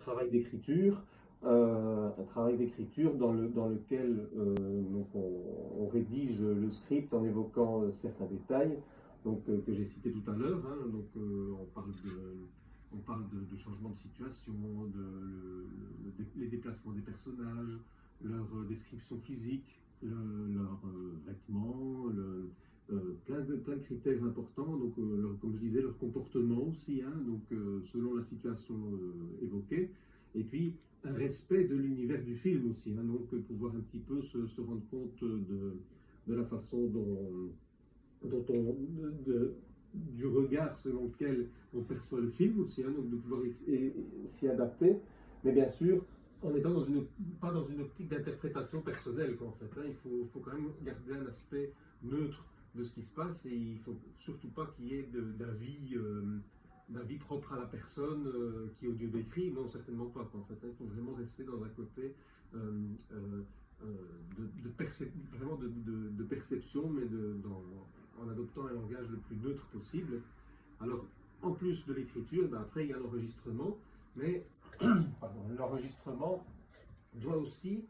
travail d'écriture, dans lequel donc on rédige le script en évoquant certains détails que j'ai cités tout à l'heure. Hein, on parle de changement de situation, les déplacements des personnages, leur description physique, leurs vêtements, plein de critères importants, comme je disais, leur comportement aussi, hein, selon la situation évoquée, et puis un respect de l'univers du film aussi, hein, pouvoir un petit peu se rendre compte de la façon dont du regard selon lequel on perçoit le film aussi, hein, donc de pouvoir s'y adapter, mais bien sûr en étant pas dans une optique d'interprétation personnelle, en fait. Hein. Il faut quand même garder un aspect neutre de ce qui se passe, et il ne faut surtout pas qu'il y ait d'avis propre à la personne qui est audio décrit, non, certainement pas. En fait. Il faut vraiment rester dans un côté vraiment de perception, mais en adoptant un langage le plus neutre possible. Alors, en plus de l'écriture, après il y a l'enregistrement, mais l'enregistrement doit aussi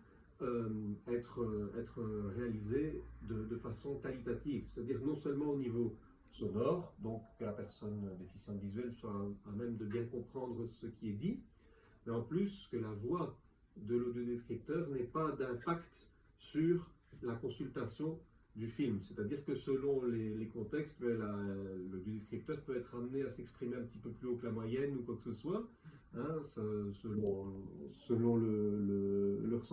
être réalisé de façon qualitative, c'est-à-dire non seulement au niveau sonore, donc que la personne déficiente visuelle soit à même de bien comprendre ce qui est dit, mais en plus que la voix de l'audiodescripteur n'ait pas d'impact sur la consultation du film. C'est-à-dire que selon les contextes, l'audiodescripteur peut être amené à s'exprimer un petit peu plus haut que la moyenne ou quoi que ce soit, hein, selon le ressenti.